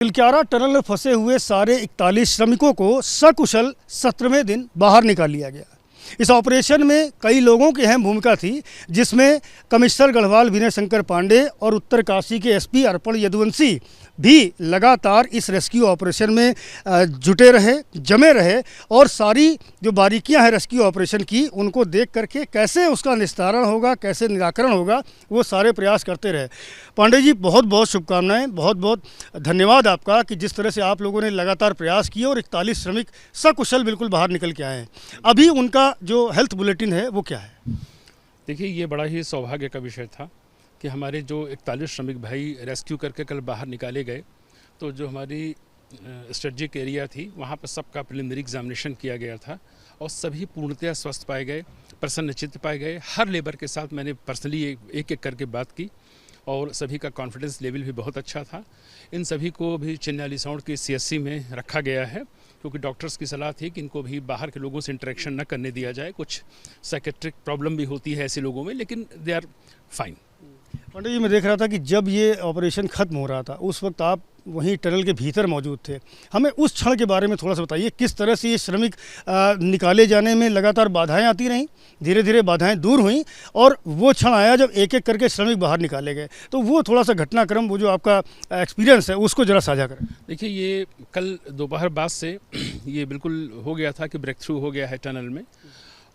तिलक्यारा tunnel में फंसे हुए सारे 41 श्रमिकों को सकुशल 17वें दिन बाहर निकाल लिया गया। इस ऑपरेशन में कई लोगों की अहम भूमिका थी, जिसमें कमिश्नर गढ़वाल विनय शंकर पांडे और उत्तरकाशी के एसपी अर्पण यदुवंशी भी लगातार इस रेस्क्यू ऑपरेशन में जुटे रहे, जमे रहे और सारी जो बारीकियां हैं रेस्क्यू ऑपरेशन की, उनको देख करके कैसे उसका निस्तारण होगा, कैसे निराकरण होगा, वो सारे प्रयास करते रहे। पांडे जी, बहुत बहुत शुभकामनाएं, बहुत बहुत धन्यवाद आपका कि जिस तरह से आप लोगों ने लगातार प्रयास किए और 41 श्रमिक सकुशल बिल्कुल बाहर निकल के आए हैं। अभी उनका जो हेल्थ बुलेटिन है वो क्या है? देखिए, ये बड़ा ही सौभाग्य का विषय था कि हमारे जो 41 श्रमिक भाई रेस्क्यू करके कल बाहर निकाले गए, तो जो हमारी स्ट्रेटजिक एरिया थी वहाँ पर सबका प्रिलिमिनरी एग्जामिनेशन किया गया था और सभी पूर्णतया स्वस्थ पाए गए, प्रसन्नचित्त पाए गए। हर लेबर के साथ मैंने पर्सनली एक एक करके बात की और सभी का कॉन्फिडेंस लेवल भी बहुत अच्छा था। इन सभी को भी चिन्यालीसौड़ की CSC में रखा गया है, क्योंकि डॉक्टर्स की सलाह थी कि इनको भी बाहर के लोगों से इंटरेक्शन न करने दिया जाए। कुछ साइकेट्रिक प्रॉब्लम भी होती है ऐसे लोगों में, लेकिन they are fine. Pandey ji, मैं देख रहा था कि जब ये ऑपरेशन ख़त्म हो रहा था उस वक्त आप वहीं टनल के भीतर मौजूद थे। हमें उस क्षण के बारे में थोड़ा सा बताइए, किस तरह से ये श्रमिक निकाले जाने में लगातार बाधाएं आती रहीं, धीरे धीरे बाधाएं दूर हुईं और वो क्षण आया जब एक एक करके श्रमिक बाहर निकाले गए। तो वो थोड़ा सा घटनाक्रम, वो जो आपका एक्सपीरियंस है, उसको ज़रा साझा करें। देखिए, ये कल दोपहर बाद से ये बिल्कुल हो गया था कि ब्रेक थ्रू हो गया है टनल में,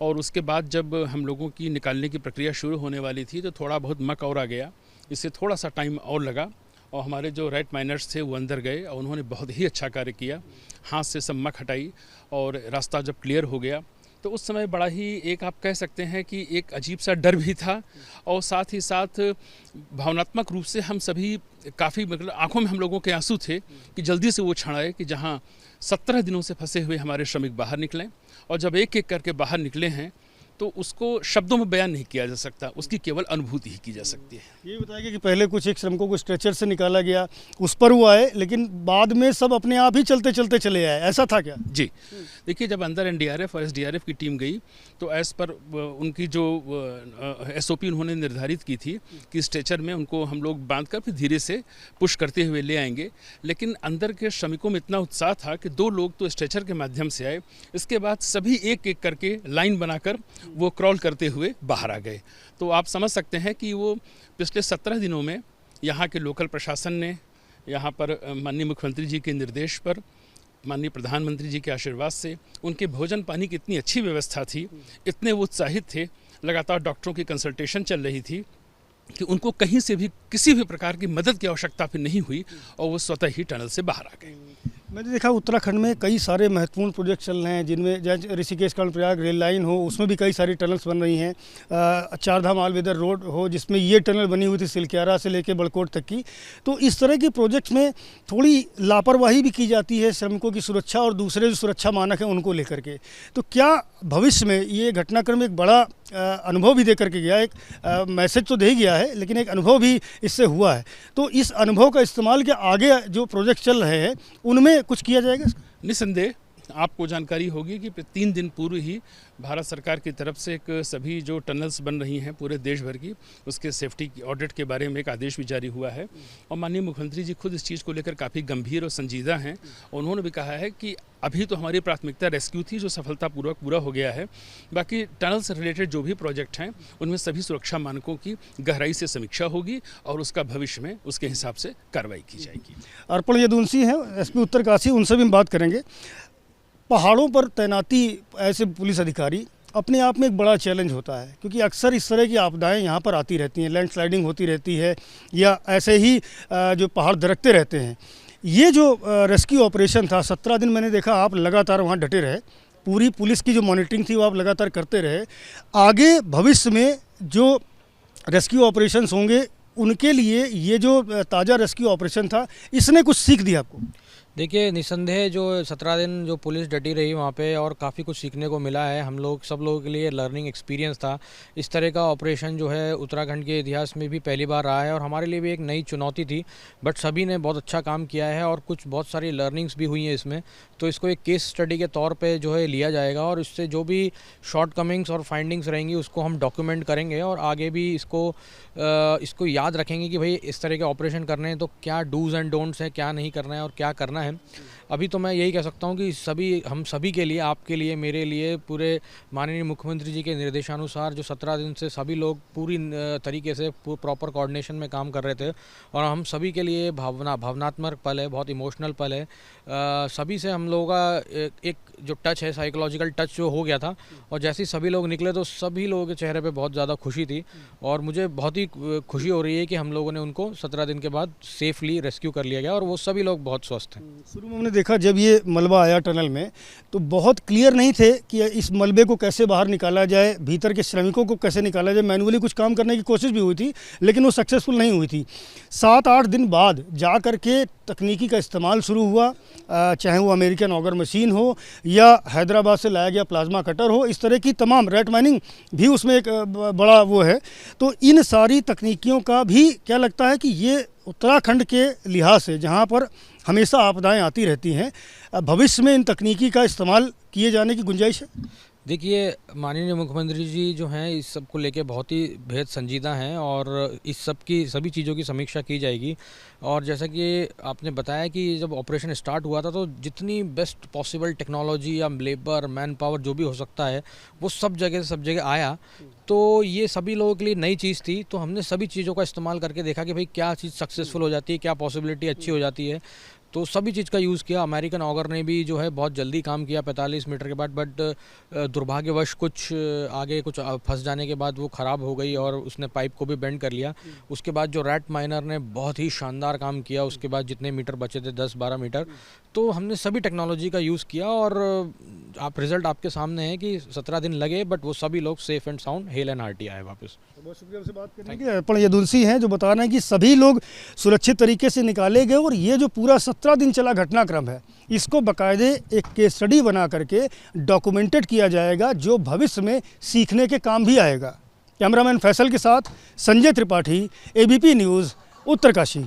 और उसके बाद जब हम लोगों की निकालने की प्रक्रिया शुरू होने वाली थी तो थोड़ा बहुत मक और आ गया, इससे थोड़ा सा टाइम और लगा और हमारे जो राइट माइनर्स थे वो अंदर गए और उन्होंने बहुत ही अच्छा कार्य किया। हाथ से सब मक हटाई और रास्ता जब क्लियर हो गया तो उस समय बड़ा ही एक आप कह सकते हैं कि एक अजीब सा डर भी था और साथ ही साथ भावनात्मक रूप से हम सभी काफ़ी, मतलब आंखों में हम लोगों के आंसू थे कि जल्दी से वो क्षण आए कि जहाँ 17 दिनों से फंसे हुए हमारे श्रमिक बाहर निकलें। और जब एक एक करके बाहर निकले हैं तो उसको शब्दों में बयान नहीं किया जा सकता, उसकी केवल अनुभूति ही की जा सकती है। ये बताइए कि पहले कुछ एक श्रमिकों को स्ट्रेचर से निकाला गया, उस पर वो आए, लेकिन बाद में सब अपने आप ही चलते चलते चले आए, ऐसा था क्या? जी, देखिए, जब अंदर NDRF और SDRF की टीम गई तो एज पर उनकी जो SOP उन्होंने निर्धारित की थी कि स्ट्रेचर में उनको हम लोग बांध कर फिर धीरे से पुश करते हुए ले आएंगे, लेकिन अंदर के श्रमिकों में इतना उत्साह था कि 2 लोग तो स्ट्रेचर के माध्यम से आए, इसके बाद सभी एक एक करके लाइन बनाकर वो क्रॉल करते हुए बाहर आ गए। तो आप समझ सकते हैं कि वो पिछले 17 दिनों में यहाँ के लोकल प्रशासन ने, यहाँ पर माननीय मुख्यमंत्री जी के निर्देश पर, माननीय प्रधानमंत्री जी के आशीर्वाद से उनके भोजन पानी की इतनी अच्छी व्यवस्था थी, इतने वो उत्साहित थे, लगातार डॉक्टरों की कंसल्टेशन चल रही थी कि उनको कहीं से भी किसी भी प्रकार की मदद की आवश्यकता फिर नहीं हुई और वो स्वतः ही टनल से बाहर आ गए। मैंने देखा उत्तराखंड में कई सारे महत्वपूर्ण प्रोजेक्ट चल रहे हैं, जिनमें जैसे ऋषिकेश कर्णप्रयाग रेल लाइन हो, उसमें भी कई सारी टनल्स बन रही हैं। चारधाम आलवेदर रोड हो, जिसमें ये टनल बनी हुई थी तिलक्यारा से लेकर बड़कोट तक की। तो इस तरह के प्रोजेक्ट्स में थोड़ी लापरवाही भी की जाती है श्रमिकों की सुरक्षा और दूसरे जो सुरक्षा मानक हैं उनको लेकर के। तो क्या भविष्य में ये घटनाक्रम एक बड़ा अनुभव भी दे करके गया, एक मैसेज तो दे ही गया है, लेकिन एक अनुभव भी इससे हुआ है। तो इस अनुभव का इस्तेमाल के आगे जो प्रोजेक्ट चल रहे हैं उनमें कुछ किया जाएगा? निस्संदेह आपको जानकारी होगी कि 3 दिन पूर्व ही भारत सरकार की तरफ से एक सभी जो टनल्स बन रही हैं पूरे देश भर की, उसके सेफ्टी ऑडिट के बारे में एक आदेश भी जारी हुआ है और माननीय मुख्यमंत्री जी खुद इस चीज़ को लेकर काफ़ी गंभीर और संजीदा हैं। उन्होंने भी कहा है कि अभी तो हमारी प्राथमिकता रेस्क्यू थी, जो सफलतापूर्वक पूरा हो गया है। बाकी टनल से रिलेटेड जो भी प्रोजेक्ट हैं उनमें सभी सुरक्षा मानकों की गहराई से समीक्षा होगी और उसका भविष्य में उसके हिसाब से कार्रवाई की जाएगी। अर्पण यदुवंशी हैं, SP उत्तरकाशी, उनसे भी हम बात करेंगे। पहाड़ों पर तैनाती ऐसे पुलिस अधिकारी अपने आप में एक बड़ा चैलेंज होता है, क्योंकि अक्सर इस तरह की आपदाएं यहाँ पर आती रहती हैं, लैंडस्लाइडिंग होती रहती है या ऐसे ही जो पहाड़ दरकते रहते हैं। ये जो रेस्क्यू ऑपरेशन था, 17 दिन मैंने देखा आप लगातार वहाँ डटे रहे, पूरी पुलिस की जो मॉनिटरिंग थी वो आप लगातार करते रहे। आगे भविष्य में जो रेस्क्यू ऑपरेशंस होंगे उनके लिए ये जो ताज़ा रेस्क्यू ऑपरेशन था, इसने कुछ सीख दी आपको? देखिए, निस्संदेह जो 17 दिन जो पुलिस डटी रही वहाँ पे और काफ़ी कुछ सीखने को मिला है। हम लोग सब लोगों के लिए लर्निंग एक्सपीरियंस था। इस तरह का ऑपरेशन जो है उत्तराखंड के इतिहास में भी पहली बार रहा है और हमारे लिए भी एक नई चुनौती थी। बट सभी ने बहुत अच्छा काम किया है और कुछ बहुत सारी लर्निंग्स भी हुई हैं इसमें। तो इसको एक केस स्टडी के तौर पे जो है लिया जाएगा और इससे जो भी शॉर्टकमिंग्स और फाइंडिंग्स रहेंगी उसको हम डॉक्यूमेंट करेंगे और आगे भी इसको याद रखेंगे कि भाई इस तरह के ऑपरेशन करने हैं तो क्या डूज़ एंड डोंट्स हैं, क्या नहीं करना है और क्या करना है। अभी तो मैं यही कह सकता हूँ कि हम सभी के लिए, आपके लिए, मेरे लिए, पूरे माननीय मुख्यमंत्री जी के निर्देशानुसार जो 17 दिन से सभी लोग पूरी तरीके से प्रॉपर कोऑर्डिनेशन में काम कर रहे थे और हम सभी के लिए भावनात्मक पल है, बहुत इमोशनल पल है। सभी से हम लोगों का एक जो टच है, साइकोलॉजिकल टच जो हो गया था और जैसे ही सभी लोग निकले तो सभी लोगों के चेहरे पे बहुत ज़्यादा खुशी थी और मुझे बहुत ही खुशी हो रही है कि हम लोगों ने उनको 17 दिन के बाद सेफली रेस्क्यू कर लिया गया और वो सभी लोग बहुत स्वस्थ हैं। शुरू में हमने देखा जब ये मलबा आया टनल में तो बहुत क्लियर नहीं थे कि इस मलबे को कैसे बाहर निकाला जाए, भीतर के श्रमिकों को कैसे निकाला जाए। मैनुअली कुछ काम करने की कोशिश भी हुई थी लेकिन वो सक्सेसफुल नहीं हुई थी। 7-8 दिन बाद जा कर के तकनीकी का इस्तेमाल शुरू हुआ, चाहे वो अमेरिकन ऑगर मशीन हो या हैदराबाद से लाया गया प्लाज्मा कटर हो, इस तरह की तमाम रेट माइनिंग भी उसमें एक बड़ा वो है। तो इन सारी तकनीकियों का भी क्या लगता है कि ये उत्तराखंड के लिहाज से जहाँ पर हमेशा आपदाएं आती रहती हैं, भविष्य में इन तकनीकी का इस्तेमाल किए जाने की गुंजाइश है? देखिए, माननीय मुख्यमंत्री जी जो हैं इस सब को लेके बहुत ही बेहद संजीदा हैं और इस सब की सभी चीज़ों की समीक्षा की जाएगी। और जैसा कि आपने बताया कि जब ऑपरेशन स्टार्ट हुआ था तो जितनी बेस्ट पॉसिबल टेक्नोलॉजी या लेबर, मैन पावर जो भी हो सकता है वो सब जगह आया। तो ये सभी लोगों के लिए नई चीज़ थी, तो हमने सभी चीज़ों का इस्तेमाल करके देखा कि भाई क्या चीज़ सक्सेसफुल हो जाती है, क्या पॉसिबिलिटी अच्छी हो जाती है। तो सभी चीज़ का यूज़ किया। अमेरिकन ऑगर ने भी जो है बहुत जल्दी काम किया 45 मीटर के बाद, बट दुर्भाग्यवश कुछ आगे कुछ फंस जाने के बाद वो ख़राब हो गई और उसने पाइप को भी बेंड कर लिया। उसके बाद जो रैट माइनर ने बहुत ही शानदार काम किया, उसके बाद जितने मीटर बचे थे 10-12 मीटर, तो हमने सभी टेक्नोलॉजी का यूज़ किया और रिजल्ट आपके सामने है कि 17 दिन लगे बट वो सभी लोग safe and sound hello and hearty आए वापस। बहुत शुक्रिया आपसे बात करने के। अर्पण यदुवंशी हैं जो बता रहे हैं कि सभी लोग सुरक्षित तरीके से निकाले गए और ये जो पूरा 17 दिन चला घटनाक्रम है इसको बाकायदे एक केस स्टडी बना करके डॉक्यूमेंटेड किया जाएगा जो भविष्य में सीखने के काम भी आएगा। कैमरामैन फैसल के साथ संजय त्रिपाठी, ABP न्यूज़, उत्तरकाशी।